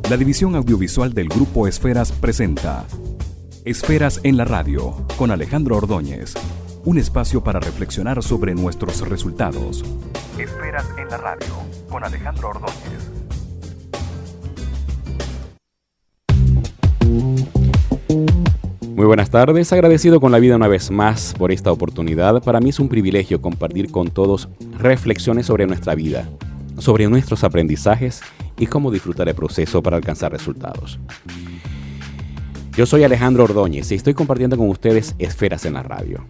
La división audiovisual del Grupo Esferas presenta Esferas en la Radio, con Alejandro Ordóñez. Un espacio para reflexionar sobre nuestros resultados. Esferas en la Radio, con Alejandro Ordóñez. Muy buenas tardes, agradecido con la vida una vez más por esta oportunidad. Para mí es un privilegio compartir con todos reflexiones sobre nuestra vida, sobre nuestros aprendizajes y cómo disfrutar el proceso para alcanzar resultados. Yo soy Alejandro Ordóñez y estoy compartiendo con ustedes Esferas en la Radio.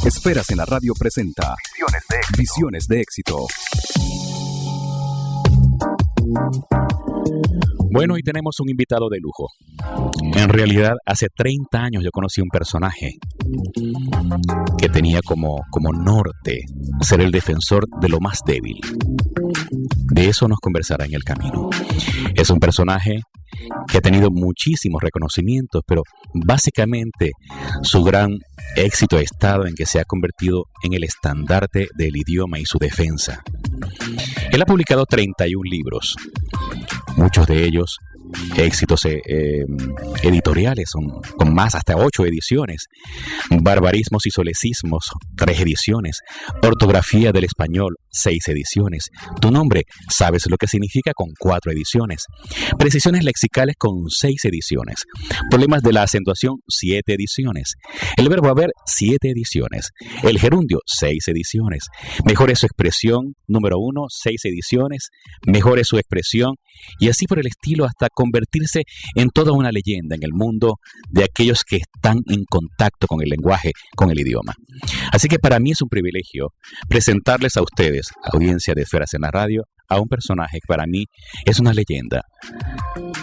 Esferas en la Radio presenta Visiones de Éxito. Bueno, hoy tenemos un invitado de lujo. En realidad, hace 30 años yo conocí un personaje que tenía como norte ser el defensor de lo más débil. De eso nos conversará en el camino. Es un personaje que ha tenido muchísimos reconocimientos, pero básicamente su gran éxito ha estado en que se ha convertido en el estandarte del idioma y su defensa. Él ha publicado 31 libros, muchos de ellos éxitos editoriales, con más hasta 8 ediciones, Barbarismos y Solecismos, 3 ediciones, Ortografía del Español, 6 ediciones, Tu nombre, ¿sabes lo que significa? Con 4 ediciones, Precisiones lexicales con 6 ediciones, Problemas de la acentuación, 7 ediciones, El verbo haber, 7 ediciones, El gerundio, 6 ediciones, Mejore su expresión, número 1, 6 ediciones, Mejore su expresión, y así por el estilo hasta convertirse en toda una leyenda en el mundo de aquellos que están en contacto con el lenguaje, con el idioma. Así que para mí es un privilegio presentarles a ustedes, audiencia de Esferas en la Radio, a un personaje que para mí es una leyenda.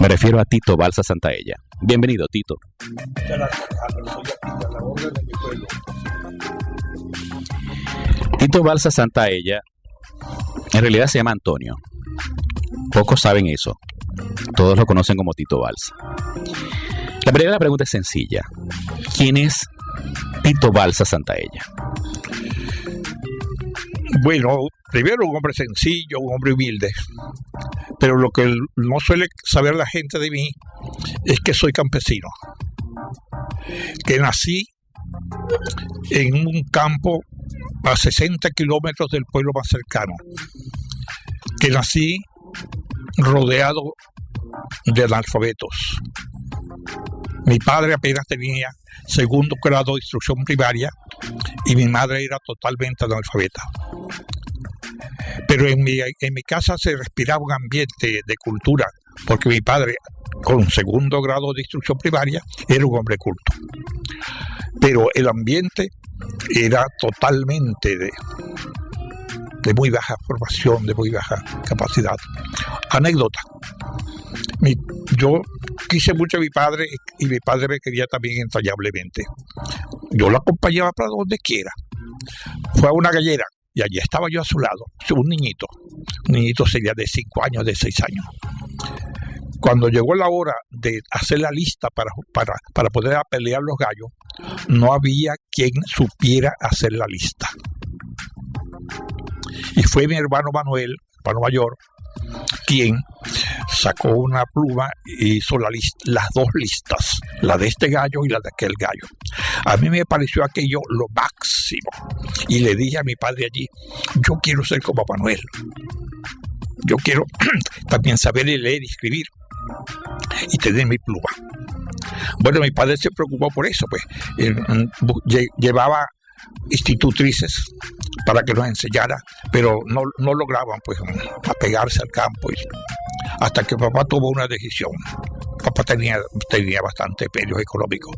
Me refiero a Tito Balsa Santaella. Bienvenido, Tito. Muchas gracias, Alejandro. Soy aquí a la orden de mi pueblo. Tito Balsa Santaella en realidad se llama Antonio. Pocos saben eso. Todos lo conocen como Tito Balsa. La primera pregunta es sencilla. ¿Quién es Tito Balsa Santaella? Bueno, primero un hombre sencillo, un hombre humilde. Pero lo que no suele saber la gente de mí es que soy campesino. Que nací en un campo a 60 kilómetros del pueblo más cercano. Que nací rodeado de analfabetos. Mi padre apenas tenía segundo grado de instrucción primaria y mi madre era totalmente analfabeta. Pero en mi casa se respiraba un ambiente de cultura, porque mi padre, con segundo grado de instrucción primaria, era un hombre culto. Pero el ambiente era totalmente de muy baja formación, de muy baja capacidad. Anécdota. Yo quise mucho a mi padre y mi padre me quería también entrañablemente. Yo lo acompañaba para donde quiera. Fue a una gallera y allí estaba yo a su lado, un niñito. Un niñito sería de 5 años, de 6 años. Cuando llegó la hora de hacer la lista para poder pelear los gallos, no había quien supiera hacer la lista. Y fue mi hermano Manuel, hermano mayor, quien sacó una pluma y hizo las 2 listas, la de este gallo y la de aquel gallo. A mí me pareció aquello lo máximo. Y le dije a mi padre allí, yo quiero ser como Manuel. Yo quiero también saber leer y escribir y tener mi pluma. Bueno, mi padre se preocupó por eso, pues. Llevaba institutrices para que nos enseñara, pero no lograban pues apegarse al campo, hasta que papá tomó una decisión. Papá tenía bastante medios económicos.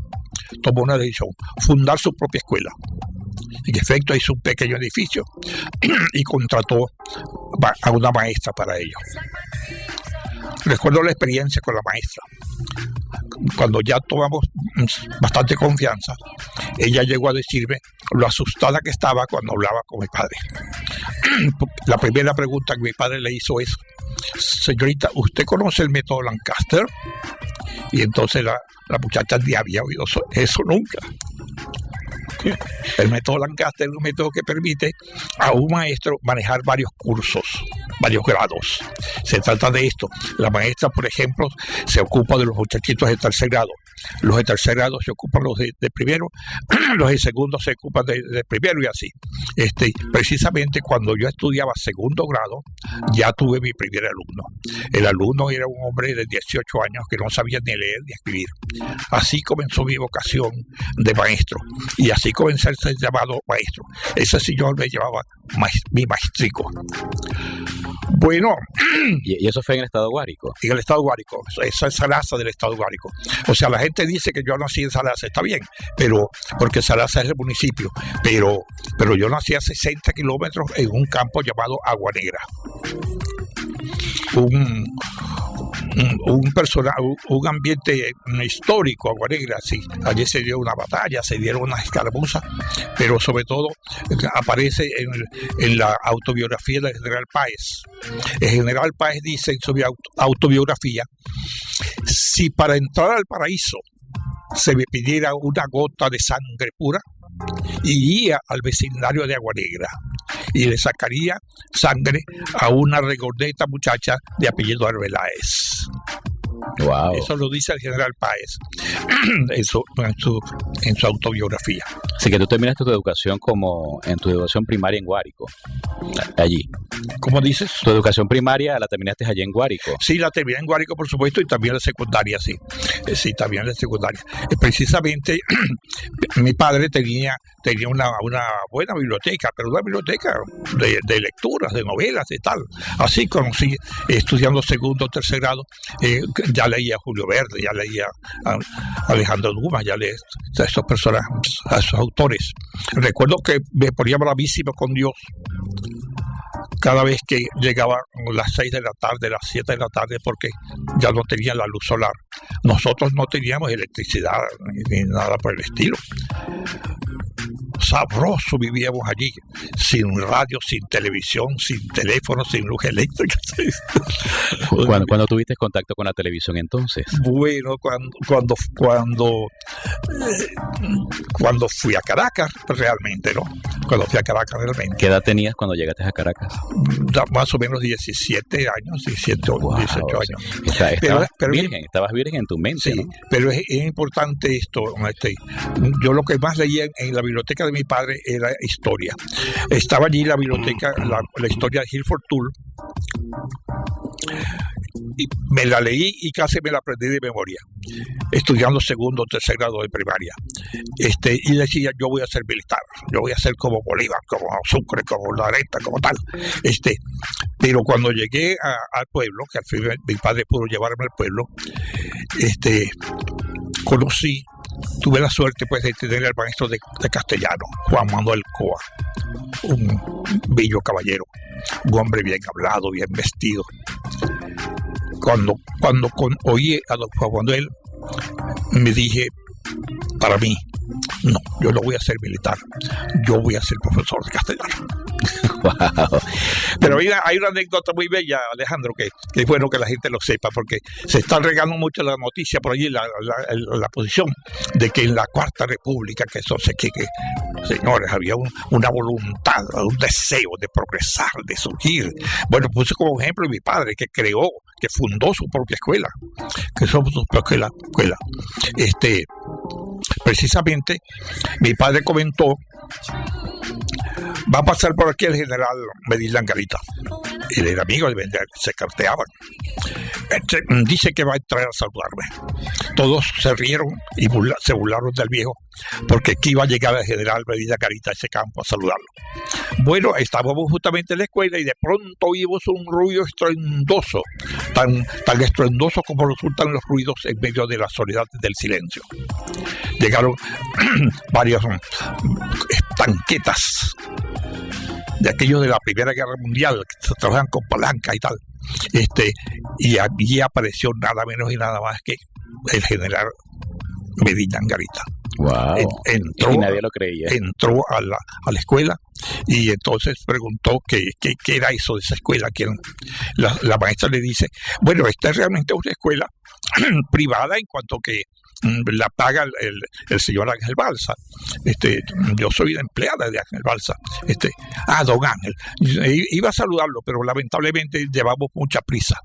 Tomó una decisión, fundar su propia escuela. En efecto, hizo un pequeño edificio y contrató a una maestra para ello. Recuerdo la experiencia con la maestra. Cuando ya tomamos bastante confianza, ella llegó a decirme lo asustada que estaba cuando hablaba con mi padre. La primera pregunta que mi padre le hizo es: señorita, ¿usted conoce el método Lancaster? Y entonces la muchacha ni había oído eso nunca. El método Lancaster es un método que permite a un maestro manejar varios cursos, varios grados. Se trata de esto. La maestra, por ejemplo, se ocupa de los muchachitos de tercer grado. Los de tercer grado se ocupan los de primero, los de segundo se ocupan de primero y así. Precisamente cuando yo estudiaba segundo grado, ya tuve mi primer alumno. El alumno era un hombre de 18 años que no sabía ni leer ni escribir. Así comenzó mi vocación de maestro y así comencé a ser llamado maestro. Ese señor me llamaba mi maestrico. Bueno. ¿Y eso fue en el estado Guárico? En el estado Guárico, esa es Salaza del estado Guárico. O sea, la gente dice que yo nací en Salaza, está bien, pero porque Salaza es el municipio, pero yo nací a 60 kilómetros en un campo llamado Agua Negra. Un ambiente histórico, Agua Negra, sí. Allí se dio una batalla, se dieron unas escaramuzas, pero sobre todo aparece en la autobiografía del general Páez. El general Páez dice en su autobiografía: si para entrar al paraíso se me pidiera una gota de sangre pura, iría al vecindario de Agua Negra y le sacaría sangre a una regordeta muchacha de apellido Arbeláez. Wow. Eso lo dice el general Páez en su autobiografía. Así que tú terminaste tu educación en tu educación primaria en Guárico, allí. ¿Cómo dices? Tu educación primaria la terminaste allí en Guárico. Sí, la terminé en Guárico, por supuesto, y también la secundaria, sí. Sí, también la secundaria. Precisamente, mi padre tenía una buena biblioteca, pero una biblioteca de lecturas, de novelas y tal. Así conocí, estudiando segundo o tercer grado, ya leía a Julio Verne, ya leía a Alejandro Dumas, ya leía a estos personajes, a esos autores. Recuerdo que me ponía bravísimo con Dios cada vez que llegaba a las 6 de la tarde, las 7 de la tarde, porque ya no tenía la luz solar. Nosotros no teníamos electricidad ni nada por el estilo. Sabroso vivíamos allí, sin radio, sin televisión, sin teléfono, sin luz eléctrica. ¿Cuándo tuviste contacto con la televisión entonces? Bueno, cuando fui a Caracas, realmente, ¿no? Cuando fui a Caracas, realmente. ¿Qué edad tenías cuando llegaste a Caracas? Más o menos 17 años, 18 años. Estabas virgen en tu mente, sí, ¿no? Pero es importante esto. Yo lo que más leía en la biblioteca de mi padre era historia. Estaba allí la biblioteca, la historia de Hilford Tull, y me la leí y casi me la aprendí de memoria, estudiando segundo o tercer grado de primaria. Y decía, yo voy a ser militar, yo voy a ser como Bolívar, como Sucre, como Lareta, como tal. Pero cuando llegué al pueblo, que al fin mi padre pudo llevarme al pueblo, tuve la suerte pues de tener al maestro de castellano, Juan Manuel Coa, un bello caballero, un hombre bien hablado, bien vestido. Cuando oí a don Juan Manuel, me dije, para mí, no, yo no voy a ser militar, yo voy a ser profesor de castellano. Wow. Pero hay una anécdota muy bella, Alejandro, que es bueno que la gente lo sepa, porque se está regando mucho la noticia por allí, la posición de que en la Cuarta República, que eso sé que señores, había una voluntad, un deseo de progresar, de surgir. Bueno, puse como ejemplo a mi padre, que fundó su propia escuela, que somos su propia escuela. Precisamente, mi padre comentó: va a pasar por aquí el general Medina Angarita. Él era amigo, se carteaban. Dice que va a entrar a saludarme. Todos se rieron y se burlaron del viejo, porque aquí iba a llegar el general Medina Angarita a ese campo a saludarlo. Bueno, estábamos justamente en la escuela y de pronto oímos un ruido estruendoso, tan estruendoso como resultan los ruidos en medio de la soledad del silencio. Llegaron varias tanquetas de aquellos de la Primera Guerra Mundial, que se trabajan con palanca y tal. Y allí apareció nada menos y nada más que el general Medina Angarita. Wow. Y nadie lo creía. Entró a la escuela y entonces preguntó qué era eso de esa escuela. La maestra le dice, bueno, esta es realmente una escuela privada en cuanto que la paga el señor Ángel Balsa. Yo soy empleada de Ángel Balsa. Don Ángel. Iba a saludarlo, pero lamentablemente llevamos mucha prisa.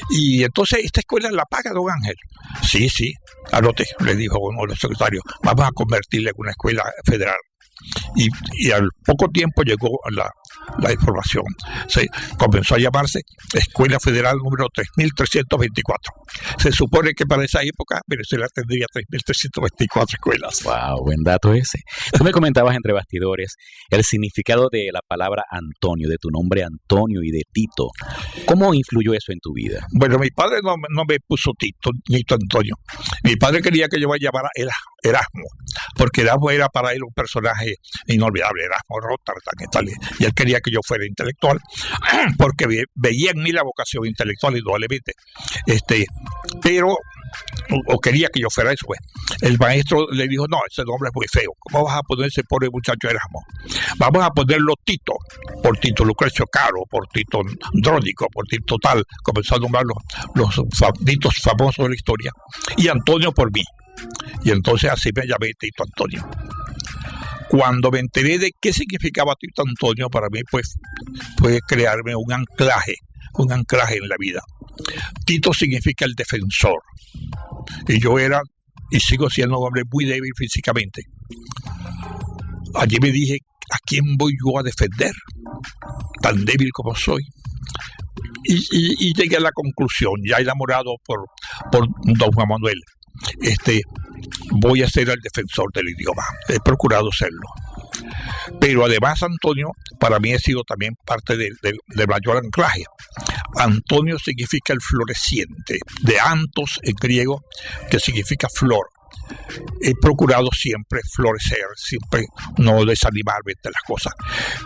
Y entonces, ¿esta escuela la paga don Ángel? Sí, anote, le dijo uno de los secretarios, vamos a convertirla en una escuela federal. Y al poco tiempo llegó la información. Se comenzó a llamarse Escuela Federal número 3324. Se supone que para esa época Venezuela tendría 3324 escuelas. Wow, buen dato ese. Tú me comentabas entre bastidores el significado de la palabra Antonio, de tu nombre Antonio y de Tito. ¿Cómo influyó eso en tu vida? Bueno, mi padre no me puso Tito ni Antonio. Mi padre quería que yo me llamara Erasmo, porque Erasmo era para él un personaje inolvidable, Erasmo Rotterdam y tal. Y él quería que yo fuera intelectual, porque veía en mí la vocación intelectual indudablemente. Pero quería que yo fuera eso, pues. El maestro le dijo, no, ese nombre es muy feo. ¿Cómo vas a poner ese pobre muchacho Erasmo? Vamos a ponerlo Tito, por Tito Lucrecio Caro, por Tito Andrónico, por Tito tal. Comenzó a nombrar los ditos famosos de la historia. Y Antonio por mí. Y entonces así me llamé Tito Antonio. Cuando me enteré de qué significaba Tito Antonio, para mí pues fue crearme un anclaje en la vida. Tito significa el defensor. Y yo era y sigo siendo un hombre muy débil físicamente. Allí me dije, ¿a quién voy yo a defender? Tan débil como soy. Y llegué a la conclusión, ya enamorado por don Juan Manuel. Voy a ser el defensor del idioma. He procurado serlo. Pero además Antonio para mí ha sido también parte del mayor anclaje. Antonio significa el floreciente, de antos en griego, que significa flor. He procurado siempre florecer, siempre no desanimarme de las cosas.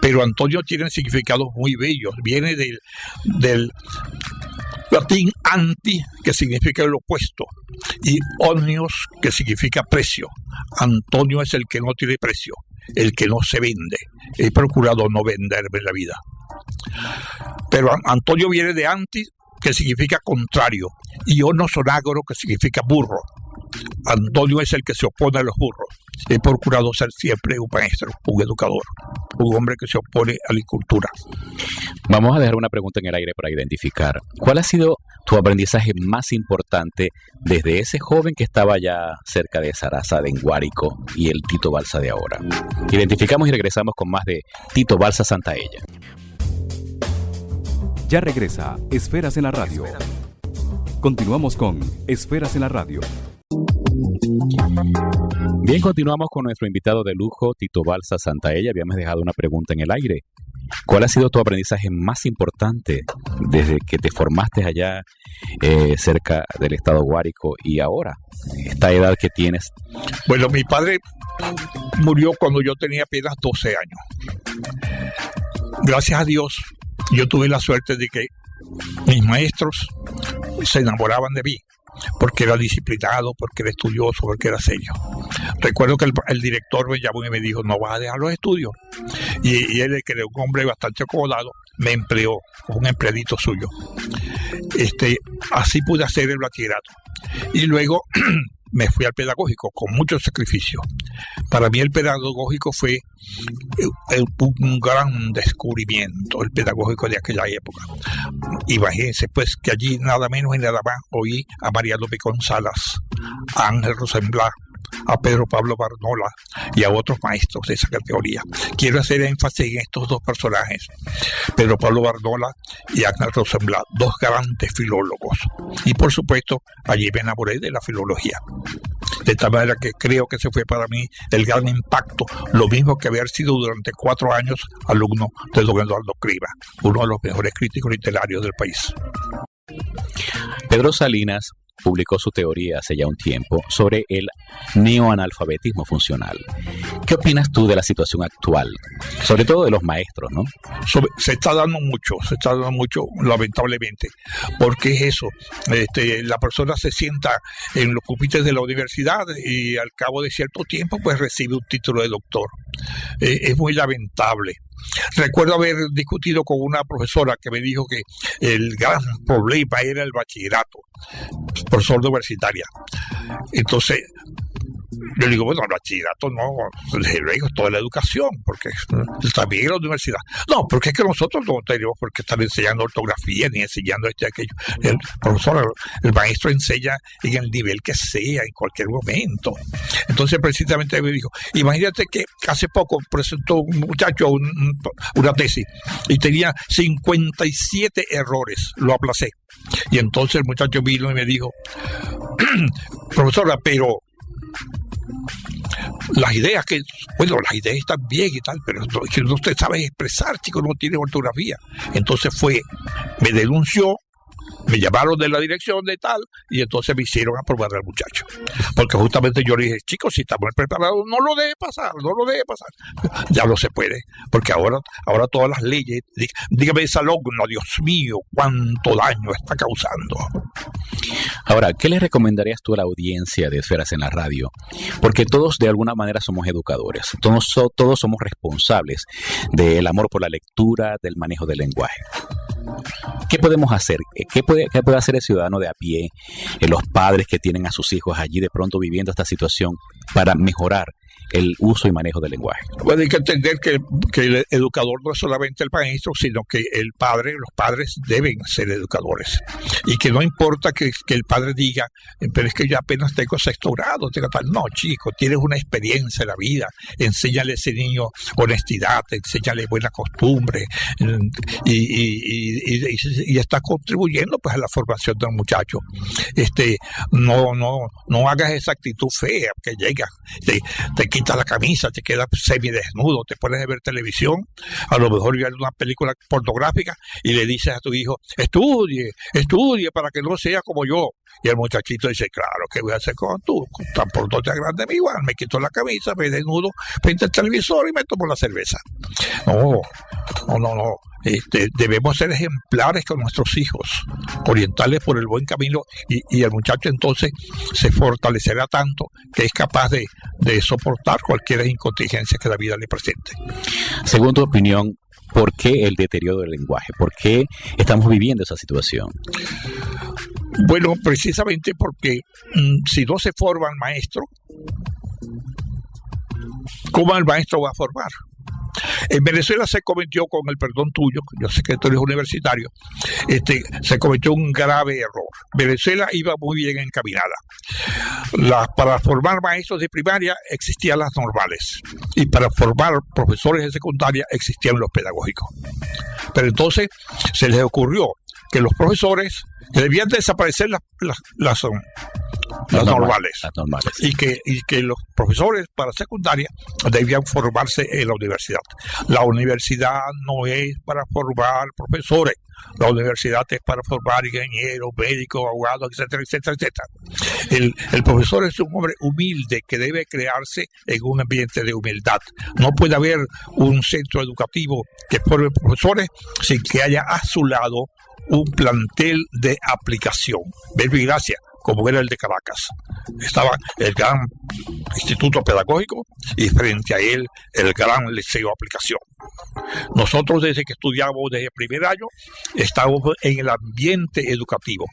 Pero Antonio tiene significados muy bellos. Viene del latín anti, que significa el opuesto, y omnios, que significa precio. Antonio es el que no tiene precio, el que no se vende. He procurado no venderme la vida. Pero Antonio viene de anti, que significa contrario, y onosonagro, que significa burro. Antonio es el que se opone a los burros. He procurado ser siempre un maestro, un educador, un hombre que se opone a la incultura. Vamos a dejar una pregunta en el aire para identificar. ¿Cuál ha sido tu aprendizaje más importante desde ese joven que estaba ya cerca de Sarasa, en Guárico, y el Tito Balsa de ahora? Identificamos y regresamos con más de Tito Balsa Santaella. Ya regresa Esferas en la Radio. Continuamos con Esferas en la Radio. Bien, continuamos con nuestro invitado de lujo, Tito Balsa Santaella. Habíamos dejado una pregunta en el aire. ¿Cuál ha sido tu aprendizaje más importante desde que te formaste allá cerca del estado Guárico y ahora, esta edad que tienes? Bueno, mi padre murió cuando yo tenía apenas 12 años. Gracias a Dios, yo tuve la suerte de que mis maestros se enamoraban de mí, porque era disciplinado, porque era estudioso, porque era serio. Recuerdo que el director me llamó y me dijo, no vas a dejar los estudios. Y él, que era un hombre bastante acomodado, me empleó como un empleadito suyo. Así pude hacer el bachillerato. Y luego me fui al pedagógico con mucho sacrificio. Para mí el pedagógico fue un gran descubrimiento, el pedagógico de aquella época. Imagínense pues que allí nada menos y nada más oí a María López González, a Ángel Rosenblatt, a Pedro Pablo Barnola y a otros maestros de esa categoría. Quiero hacer énfasis en estos dos personajes, Pedro Pablo Barnola y Ángel Rosenblatt, dos grandes filólogos. Y por supuesto, allí me enamoré de la filología. De tal manera que creo que ese fue para mí el gran impacto, lo mismo que haber sido durante 4 años alumno de don Eduardo Criba, uno de los mejores críticos literarios del país. Pedro Salinas publicó su teoría hace ya un tiempo sobre el neoanalfabetismo funcional. ¿Qué opinas tú de la situación actual? Sobre todo de los maestros, ¿no? Se está dando mucho, lamentablemente, porque es eso, la persona se sienta en los pupitres de la universidad y al cabo de cierto tiempo pues recibe un título de doctor. Es muy lamentable. Recuerdo haber discutido con una profesora que me dijo que el gran problema era el bachillerato, profesor de universitaria. Entonces, yo digo, bueno, el bachillerato no, desde luego, toda la educación, porque también en la universidad. No, porque es que nosotros no tenemos por qué estar enseñando ortografía ni enseñando esto y aquello. El profesor, el maestro enseña en el nivel que sea, en cualquier momento. Entonces, precisamente me dijo, imagínate que hace poco presentó un muchacho una tesis y tenía 57 errores, lo aplacé. Y entonces el muchacho vino y me dijo, profesora, pero las ideas las ideas están bien y tal, pero que no usted sabe expresar, chico, no tiene ortografía. Entonces me denunció, me llamaron de la dirección de tal, y entonces me hicieron aprobar al muchacho. Porque justamente yo le dije, chicos, si estamos preparados, no lo deje pasar. Ya no se puede, porque ahora todas las leyes, dígame ese alumno, Dios mío, cuánto daño está causando. Ahora, ¿qué le recomendarías tú a la audiencia de Esferas en la Radio? Porque todos de alguna manera somos educadores, todos somos responsables del amor por la lectura, del manejo del lenguaje. ¿Qué podemos hacer? ¿Qué puede hacer el ciudadano de a pie, los padres que tienen a sus hijos allí de pronto viviendo esta situación para mejorar el uso y manejo del lenguaje? Bueno, hay que entender que el educador no es solamente el maestro, sino que los padres deben ser educadores. Y que no importa que el padre diga, pero es que yo apenas tengo sexto grado, no, chico, tienes una experiencia en la vida, enséñale a ese niño honestidad, enséñale buena costumbre, y está contribuyendo pues a la formación del muchacho. No hagas esa actitud fea que llega, te quitas la camisa, te quedas semidesnudo, te pones a ver televisión, a lo mejor ver una película pornográfica y le dices a tu hijo, estudie para que no sea como yo. Y el muchachito dice, claro, ¿qué voy a hacer con tú? Tan pronto te agrande mi igual, me quito la camisa, me desnudo, frente al televisor y me tomo la cerveza. No. Debemos ser ejemplares con nuestros hijos, orientarles por el buen camino, y el muchacho entonces se fortalecerá tanto que es capaz de soportar cualquier incontingencia que la vida le presente. Según tu opinión, ¿por qué el deterioro del lenguaje? ¿Por qué estamos viviendo esa situación? Bueno, precisamente porque si no se forma el maestro, ¿cómo el maestro va a formar? En Venezuela se cometió, con el perdón tuyo, yo sé que tú eres universitario, se cometió un grave error. Venezuela iba muy bien encaminada. Para formar maestros de primaria existían las normales, y para formar profesores de secundaria existían los pedagógicos. Pero entonces se les ocurrió que los profesores, que debían desaparecer las normales. Y que los profesores para secundaria debían formarse en la universidad. La universidad no es para formar profesores, la universidad es para formar ingenieros, médicos, abogados, etcétera, etcétera, etcétera. El profesor es un hombre humilde que debe crearse en un ambiente de humildad. No puede haber un centro educativo que forme profesores sin que haya a su lado un plantel de aplicación. Gracias, como era el de Caracas. Estaba el gran instituto pedagógico y frente a él el gran liceo de aplicación. Nosotros, desde que estudiábamos desde el primer año, estábamos en el ambiente educativo.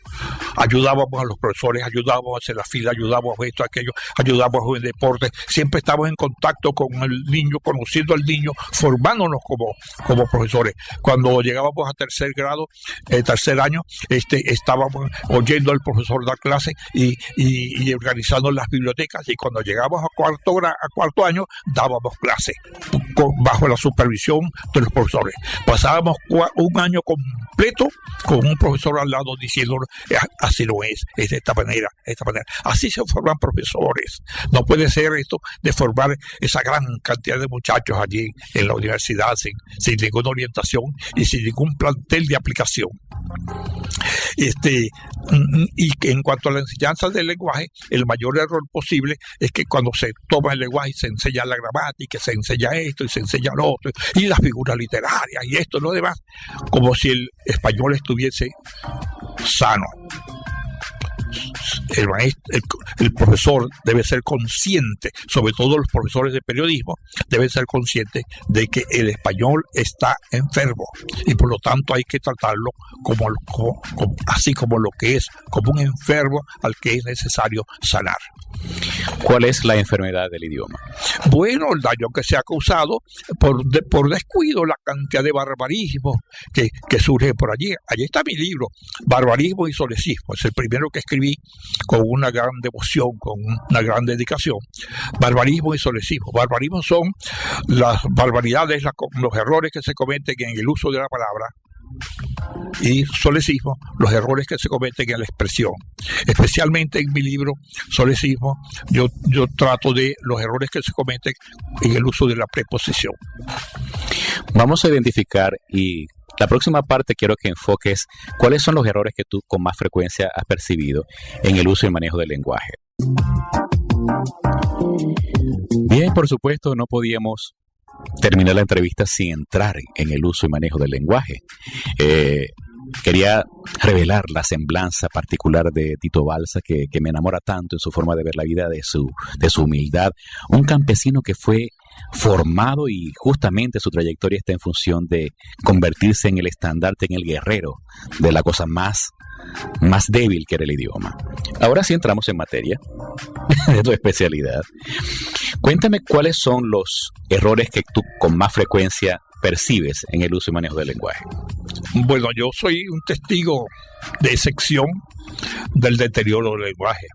Ayudábamos a los profesores, ayudábamos a hacer la fila, ayudábamos a esto, aquello, ayudábamos en el deporte. Siempre estábamos en contacto con el niño, conociendo al niño, formándonos como profesores. Cuando llegábamos a tercer grado, tercer año, estábamos oyendo al profesor dar clase y organizando las bibliotecas. Y cuando llegamos a cuarto año, dábamos clase bajo la supervisión de los profesores. Pasábamos un año completo con un profesor al lado diciéndonos, así no es de esta manera. Así se forman profesores. No puede ser esto de formar esa gran cantidad de muchachos allí en la universidad sin ninguna orientación y sin ningún plantel de aplicación. Y que en cuanto a la enseñanza del lenguaje, el mayor error posible es que cuando se toma el lenguaje y se enseña la gramática, se enseña esto y se enseña lo otro, y las figuras literarias y esto y lo demás, como si el español estuviese sano. el profesor debe ser consciente, sobre todo los profesores de periodismo, deben ser conscientes de que el español está enfermo y por lo tanto hay que tratarlo así como lo que es, como un enfermo al que es necesario sanar. ¿Cuál es la enfermedad del idioma? Bueno, el daño que se ha causado por descuido, la cantidad de barbarismo que surge por allí. Allí está mi libro, Barbarismo y Solecismo. Es el primero que escribí con una gran devoción, con una gran dedicación. Barbarismo y solecismo. Barbarismo son las barbaridades, los errores que se cometen en el uso de la palabra. Y solecismo, los errores que se cometen en la expresión. Especialmente en mi libro Solecismo, yo trato de los errores que se cometen en el uso de la preposición. Vamos a identificar, y la próxima parte quiero que enfoques cuáles son los errores que tú con más frecuencia has percibido en el uso y manejo del lenguaje. Bien, por supuesto, no podíamos terminar la entrevista sin entrar en el uso y manejo del lenguaje. Quería revelar la semblanza particular de Tito Balsa que me enamora tanto en su forma de ver la vida, de su humildad. Un campesino que fue formado y justamente su trayectoria está en función de convertirse en el estandarte, en el guerrero de la cosa más débil que era el idioma. Ahora sí entramos en materia de tu especialidad. Cuéntame cuáles son los errores que tú con más frecuencia percibes en el uso y manejo del lenguaje. Bueno, yo soy un testigo de excepción del deterioro del lenguaje.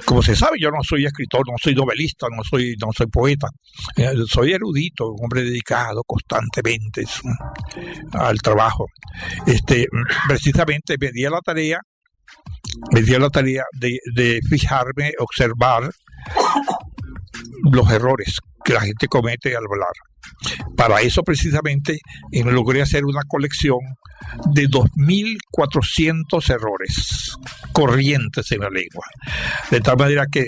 Como se sabe, yo no soy escritor, no soy novelista, no soy poeta. Soy erudito, un hombre dedicado constantemente al trabajo. Precisamente me di a la tarea de fijarme, observar los errores que la gente comete al hablar. Para eso precisamente logré hacer una colección de 2.400 errores corrientes en la lengua. De tal manera que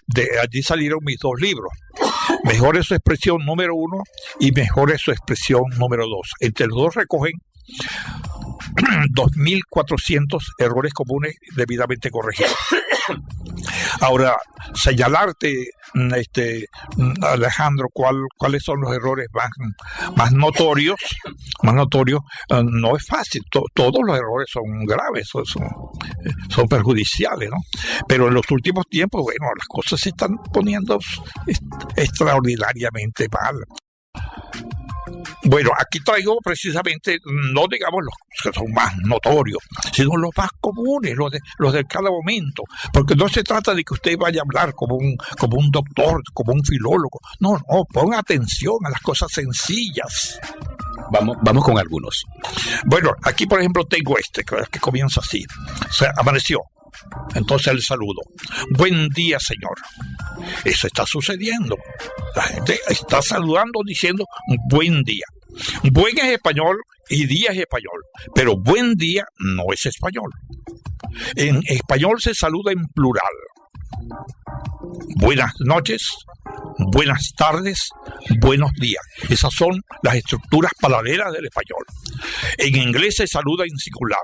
de allí salieron mis dos libros. Mejor es su expresión número 1 y mejor es su expresión número 2. Entre los dos recogen 2.400 errores comunes debidamente corregidos. Ahora, señalarte, Alejandro, cuáles son los errores más notorios, no es fácil. Todos los errores son graves, son perjudiciales, ¿no? Pero en los últimos tiempos, bueno, las cosas se están poniendo extraordinariamente mal. Bueno, aquí traigo precisamente, no digamos los que son más notorios, sino los más comunes, los de cada momento, porque no se trata de que usted vaya a hablar como un doctor, como un filólogo. No, ponga atención a las cosas sencillas. Vamos con algunos. Bueno, aquí por ejemplo tengo que comienza así. O sea, amaneció. Entonces el saludo. Buen día, señor. Eso está sucediendo. La gente está saludando diciendo buen día. Buen es español y día es español, pero buen día no es español. En español se saluda en plural. Buenas noches, buenas tardes, buenos días. Esas son las estructuras paralelas del español. En inglés se saluda en singular.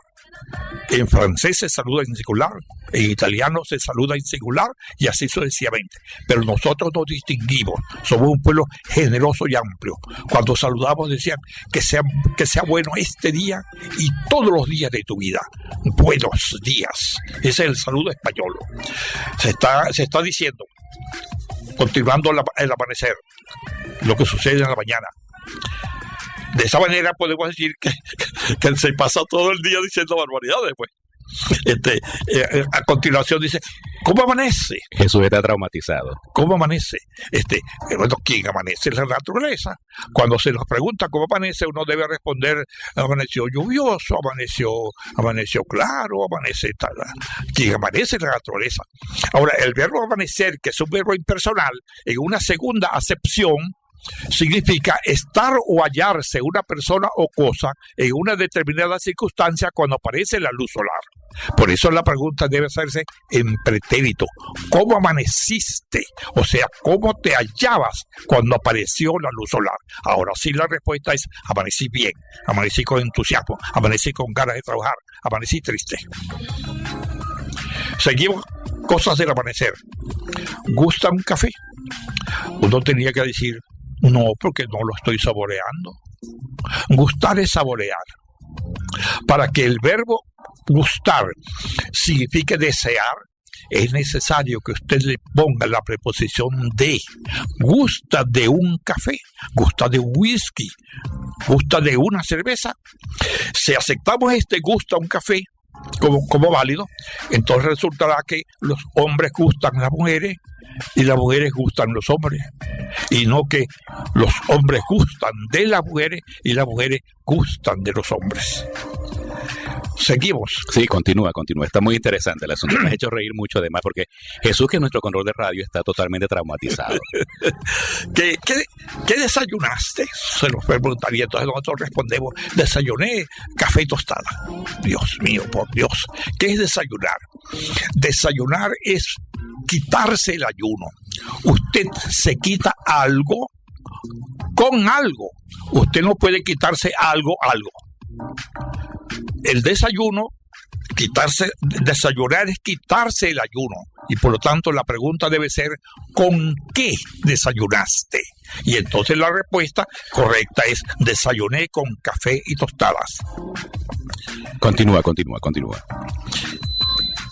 En francés se saluda en singular, en italiano se saluda en singular y así sucesivamente. Pero nosotros nos distinguimos, somos un pueblo generoso y amplio. Cuando saludamos decían que sea bueno este día y todos los días de tu vida. Buenos días. Ese es el saludo español. Se está diciendo, continuando el amanecer, lo que sucede en la mañana. De esa manera podemos decir que se pasa todo el día diciendo barbaridades, pues. A continuación dice, ¿cómo amanece? Jesús está traumatizado. ¿Cómo amanece? Bueno, ¿quién amanece? Es la naturaleza. Cuando se nos pregunta cómo amanece, uno debe responder, amaneció lluvioso, amaneció claro, amanece tal. ¿Quién amanece? Es la naturaleza. Ahora, el verbo amanecer, que es un verbo impersonal, en una segunda acepción, significa estar o hallarse una persona o cosa en una determinada circunstancia cuando aparece la luz solar. Por eso la pregunta debe hacerse en pretérito. ¿Cómo amaneciste? O sea, ¿cómo te hallabas cuando apareció la luz solar? Ahora sí la respuesta es: amanecí bien, amanecí con entusiasmo, amanecí con ganas de trabajar, amanecí triste. Seguimos, cosas del amanecer. ¿Gusta un café? Uno tenía que decir, no, porque no lo estoy saboreando. Gustar es saborear. Para que el verbo gustar signifique desear, es necesario que usted le ponga la preposición de. ¿Gusta de un café? ¿Gusta de un whisky? ¿Gusta de una cerveza? Si aceptamos gusta un café como válido, entonces resultará que los hombres gustan a las mujeres y las mujeres gustan a los hombres, y no que los hombres gustan de las mujeres y las mujeres gustan de los hombres. Seguimos. Sí, continúa. Está muy interesante el asunto. Me ha hecho reír mucho además porque Jesús, que es nuestro control de radio, está totalmente traumatizado. ¿Qué desayunaste? Se nos preguntaría. Entonces nosotros respondemos, desayuné café y tostada. Dios mío, por Dios. ¿Qué es desayunar? Desayunar es quitarse el ayuno. Usted se quita algo con algo. Usted no puede quitarse algo. El desayuno, desayunar es quitarse el ayuno, y por lo tanto la pregunta debe ser ¿con qué desayunaste? Y entonces la respuesta correcta es desayuné con café y tostadas. Continúa.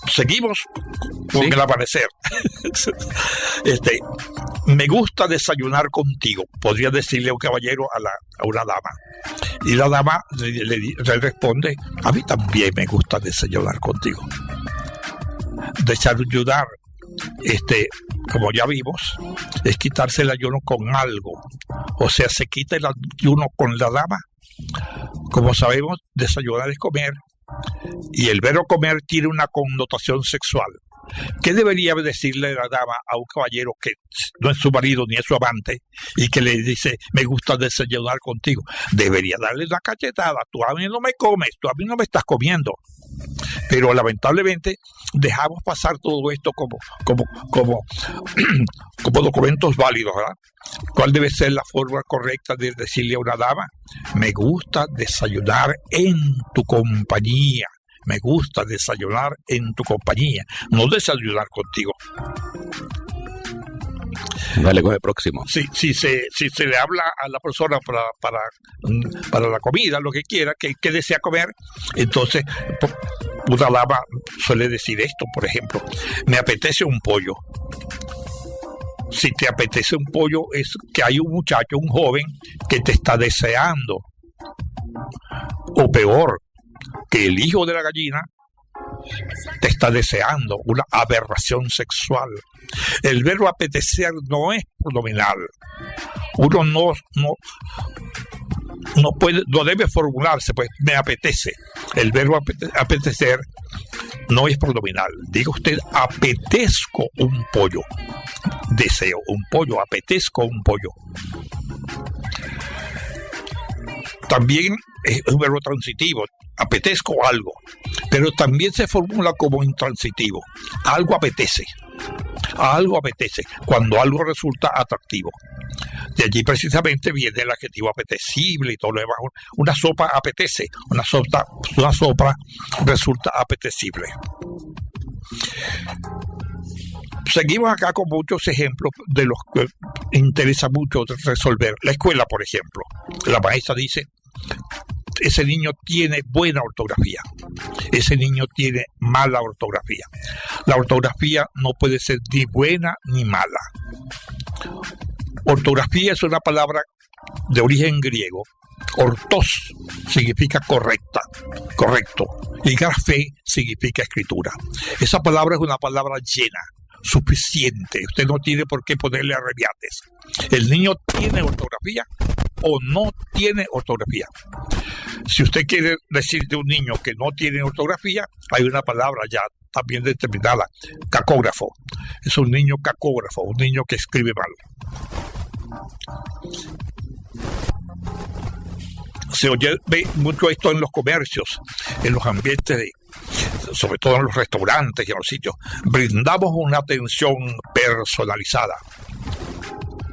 Seguimos con el amanecer. Me gusta desayunar contigo, podría decirle un caballero a una dama. Y la dama le responde, a mí también me gusta desayunar contigo. Desayunar, como ya vimos, es quitarse el ayuno con algo. O sea, se quita el ayuno con la dama. Como sabemos, desayunar es comer. Y el verbo comer tiene una connotación sexual. ¿Qué debería decirle la dama a un caballero que no es su marido ni es su amante y que le dice, me gusta desayunar contigo? Debería darle una cachetada. Tú a mí no me comes, tú a mí no me estás comiendo. Pero lamentablemente dejamos pasar todo esto como documentos válidos, ¿verdad? ¿Cuál debe ser la forma correcta de decirle a una dama? Me gusta desayunar en tu compañía. Me gusta desayunar en tu compañía, no desayunar contigo. Dale, con el próximo. Si se le habla a la persona para la comida, lo que quiera, que desea comer, entonces una dama suele decir esto, por ejemplo, me apetece un pollo. Si te apetece un pollo, es que hay un muchacho, un joven, que te está deseando. O peor, que el hijo de la gallina te está deseando, una aberración sexual. El verbo apetecer no es pronominal. Uno no debe formularse, pues me apetece. El verbo apetecer no es pronominal. Diga usted, apetezco un pollo. Deseo un pollo, apetezco un pollo. También es un verbo transitivo, apetezco algo, pero también se formula como intransitivo. Algo apetece, cuando algo resulta atractivo. De allí precisamente viene el adjetivo apetecible y todo lo demás. Una sopa apetece, una sopa resulta apetecible. Seguimos acá con muchos ejemplos de los que interesa mucho resolver. La escuela, por ejemplo. La maestra dice, ese niño tiene buena ortografía, ese niño tiene mala ortografía. La ortografía no puede ser ni buena ni mala. Ortografía es una palabra de origen griego. Ortos significa correcta, correcto, y grafé significa escritura. Esa palabra es una palabra llena, suficiente. Usted no tiene por qué ponerle arrebiates. El niño tiene ortografía o no tiene ortografía. Si usted quiere decir de un niño que no tiene ortografía, hay una palabra ya también determinada, cacógrafo. Es un niño cacógrafo, un niño que escribe mal. Se ve mucho esto en los comercios, en los ambientes, sobre todo en los restaurantes y en los sitios. Brindamos una atención personalizada.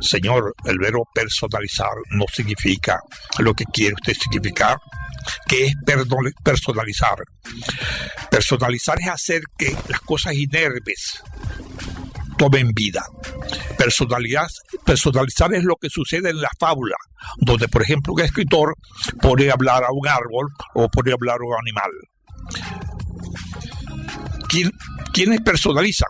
Señor, el verbo personalizar no significa lo que quiere usted significar. que es personalizar. Personalizar es hacer que las cosas inermes tomen vida. Personalizar es lo que sucede en la fábula, donde, por ejemplo, un escritor pone a hablar a un árbol o pone a hablar a un animal. ¿Quiénes personalizan?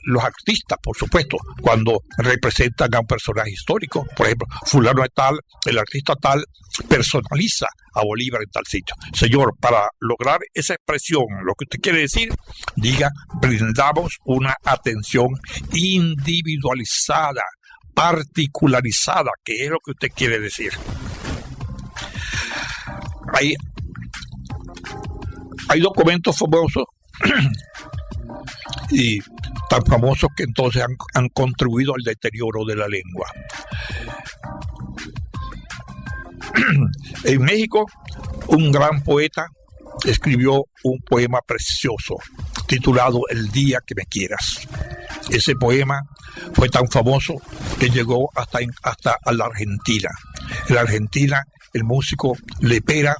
Los artistas, por supuesto, cuando representan a un personaje histórico. Por ejemplo, fulano de tal, el artista tal, personaliza a Bolívar en tal sitio. Señor, para lograr esa expresión, lo que usted quiere decir, diga, brindamos una atención individualizada, particularizada, que es lo que usted quiere decir. Hay documentos famosos y tan famosos que entonces han contribuido al deterioro de la lengua. En México, un gran poeta escribió un poema precioso titulado El día que me quieras. Ese poema fue tan famoso que llegó hasta a la Argentina. En la Argentina, el músico Lepera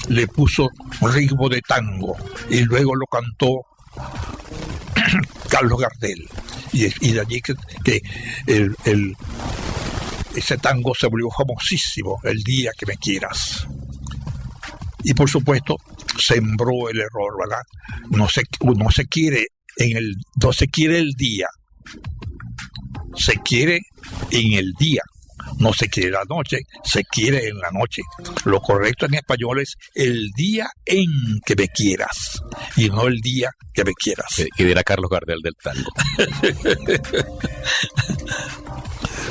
le puso ritmo de tango y luego lo cantó Carlos Gardel, y de allí que ese tango se volvió famosísimo, El día que me quieras. Y por supuesto sembró el error, ¿verdad? No se quiere el día, se quiere en el día. No se quiere la noche, se quiere en la noche. Lo correcto en español es el día en que me quieras y no el día que me quieras. Que dirá Carlos Gardel del tango.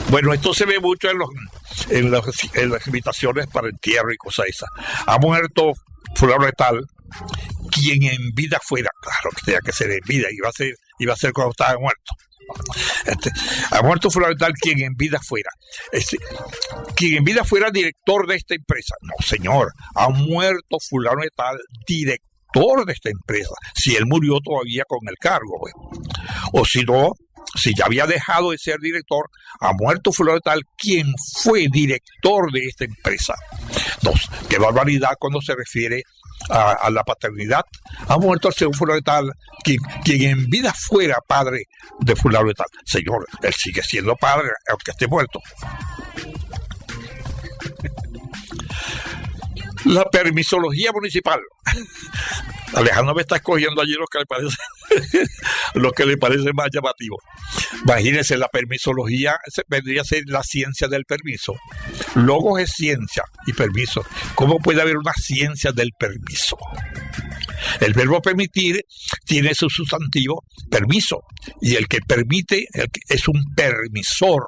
Bueno, esto se ve mucho en las invitaciones para entierro y cosas esas. Ha muerto fulano de tal, quien en vida fuera, claro que tenía que ser en vida, iba a ser cuando estaba muerto. Ha muerto fulano de tal, quien en vida fuera. Quien en vida fuera director de esta empresa. No, señor, ha muerto fulano de tal, director de esta empresa. Si él murió todavía con el cargo, pues. O si no, si ya había dejado de ser director, ha muerto fulano de tal, quien fue director de esta empresa. No, qué barbaridad cuando se refiere a la paternidad. Ha muerto el señor fulano de tal, quien en vida fuera padre de fulano de tal. Señor, él sigue siendo padre aunque esté muerto. La permisología municipal. Alejandro me está escogiendo allí lo que le parece más llamativo. Imagínense, la permisología vendría a ser la ciencia del permiso. Logos es ciencia y permiso. ¿Cómo puede haber una ciencia del permiso? El verbo permitir tiene su sustantivo permiso, y el que permite es un permisor.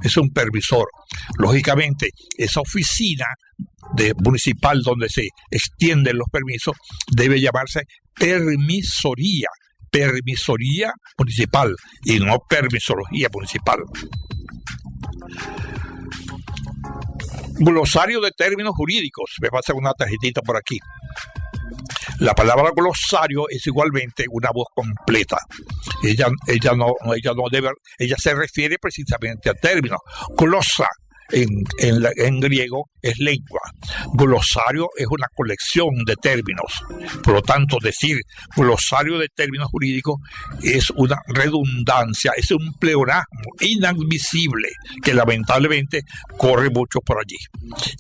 Es un permisor. Lógicamente, esa oficina municipal donde se extienden los permisos debe llamarse permisoría municipal y no permisología municipal. Glosario de términos jurídicos. Me pasa una tarjetita por aquí. La palabra glosario es igualmente una voz completa. Ella se refiere precisamente a términos. Glosa en griego es lengua. Glosario es una colección de términos. Por lo tanto, decir glosario de términos jurídicos es una redundancia, es un pleonasmo inadmisible que lamentablemente corre mucho por allí.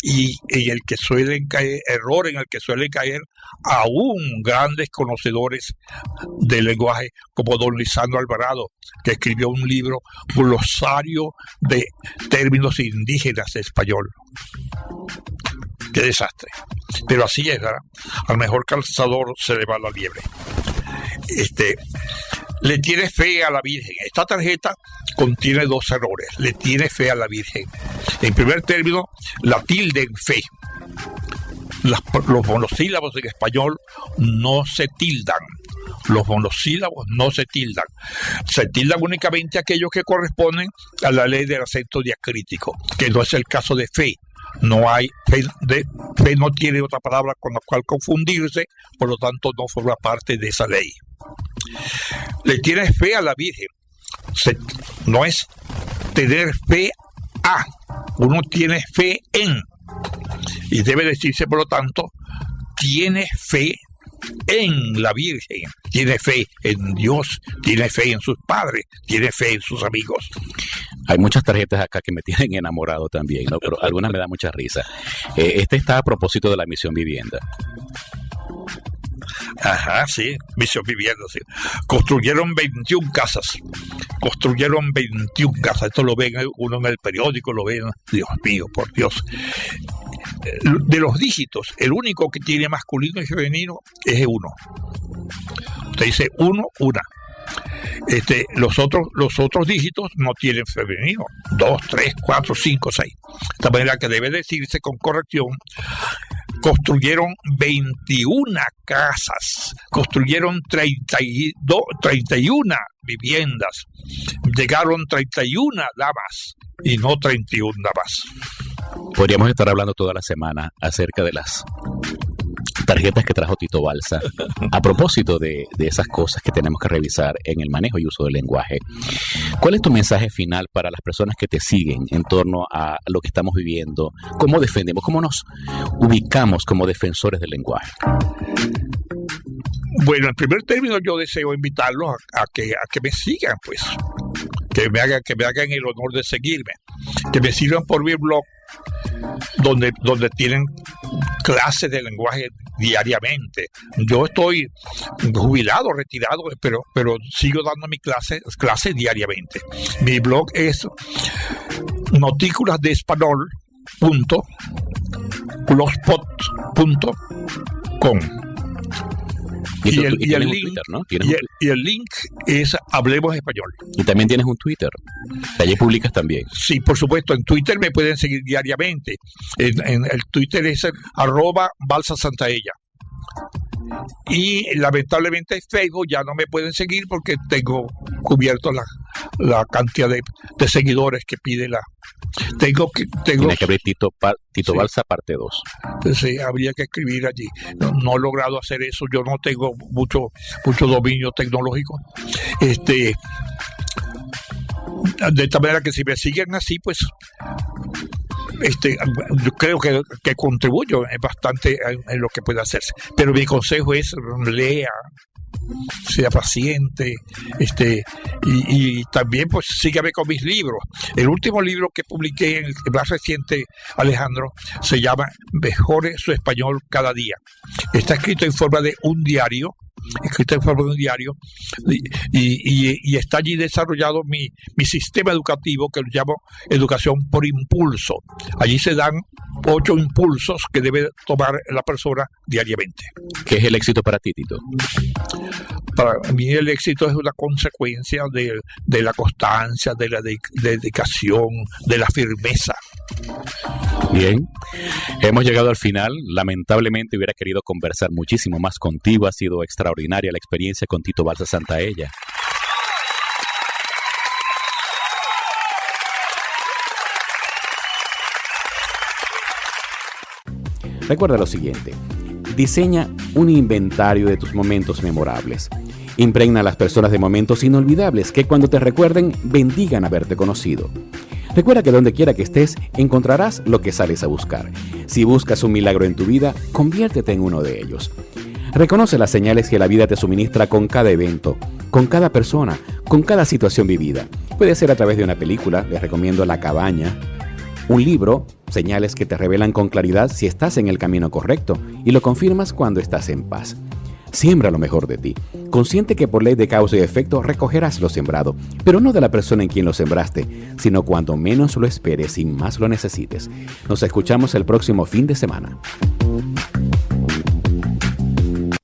Y en el que suelen caer aún grandes conocedores del lenguaje, como don Lisandro Alvarado, que escribió un libro, Glosario de Términos Indígenas Español. Qué desastre. Pero así es, ¿verdad? Al mejor calzador se le va la liebre. Le tiene fe a la Virgen. Esta tarjeta contiene dos errores. Le tiene fe a la Virgen. En primer término, la tilde en fe. Los monosílabos en español no se tildan. Los monosílabos no se tildan. Se tildan únicamente aquellos que corresponden a la ley del acento diacrítico, que no es el caso de fe. No hay fe no tiene otra palabra con la cual confundirse, por lo tanto no forma parte de esa ley. Le tiene fe a la Virgen. No es tener fe a, uno tiene fe en. Y debe decirse, por lo tanto, tiene fe en la Virgen, tiene fe en Dios, tiene fe en sus padres, tiene fe en sus amigos. Hay muchas tarjetas acá que me tienen enamorado también, ¿no? Pero algunas me dan mucha risa. Este está a propósito de la Misión Vivienda. Ajá, sí, Misión Vivienda, sí. Construyeron 21 casas. Esto lo ven uno en el periódico, lo ven, Dios mío, por Dios. De los dígitos, el único que tiene masculino y femenino es 1. Usted dice 1, 1. Los otros dígitos no tienen femenino. 2, 3, 4, 5, 6. De esta manera que debe decirse con corrección: construyeron 21 casas, construyeron 31 viviendas, llegaron 31 damas y no 31 damas. Podríamos estar hablando toda la semana acerca de las tarjetas que trajo Tito Balsa, a propósito de esas cosas que tenemos que revisar en el manejo y uso del lenguaje. ¿Cuál es tu mensaje final para las personas que te siguen en torno a lo que estamos viviendo? ¿Cómo defendemos? ¿Cómo nos ubicamos como defensores del lenguaje? Bueno, en primer término yo deseo invitarlos a que me sigan, pues, que me hagan el honor de seguirme, que me sigan por mi blog, donde tienen clases de lenguaje diariamente. Yo estoy jubilado, retirado, pero sigo dando mis clases diariamente. Mi blog es noticulasdeespanol.blogspot.com. Y el link, Twitter, ¿no? Y el link es Hablemos Español. Y también tienes un Twitter. Allí publicas también. Sí, por supuesto. En Twitter me pueden seguir diariamente. En el Twitter es @balsasantaella. Y lamentablemente en Facebook ya no me pueden seguir porque tengo cubierto la cantidad de seguidores que pide la... Tienes que abrir Tito sí. Balsa parte 2. Sí, habría que escribir allí. No he logrado hacer eso. Yo no tengo mucho dominio tecnológico. De esta manera que si me siguen así, pues yo creo que contribuyo bastante en lo que puede hacerse. Pero mi consejo es: lea, sea paciente, y también pues sígame con mis libros. El último libro que publiqué, el más reciente, Alejandro, se llama Mejore su español cada día. Está escrito en forma de un diario, y está allí desarrollado mi sistema educativo, que lo llamo Educación por Impulso. Allí se dan 8 impulsos que debe tomar la persona diariamente. ¿Qué es el éxito para ti, Tito? Para mí el éxito es una consecuencia de la constancia, de la dedicación, de la firmeza. Bien, hemos llegado al final. Lamentablemente hubiera querido conversar muchísimo más contigo. Ha sido extraordinaria la experiencia con Tito Balsa Santaella. Recuerda lo siguiente: diseña un inventario de tus momentos memorables. Impregna a las personas de momentos inolvidables que cuando te recuerden bendigan haberte conocido. Recuerda que donde quiera que estés encontrarás lo que sales a buscar. Si buscas un milagro en tu vida, conviértete en uno de ellos. Reconoce las señales que la vida te suministra con cada evento, con cada persona, con cada situación vivida. Puede ser a través de una película, les recomiendo La Cabaña, un libro, señales que te revelan con claridad si estás en el camino correcto y lo confirmas cuando estás en paz. Siembra lo mejor de ti, consciente que por ley de causa y efecto recogerás lo sembrado, pero no de la persona en quien lo sembraste, sino cuando menos lo esperes y más lo necesites. Nos escuchamos el próximo fin de semana.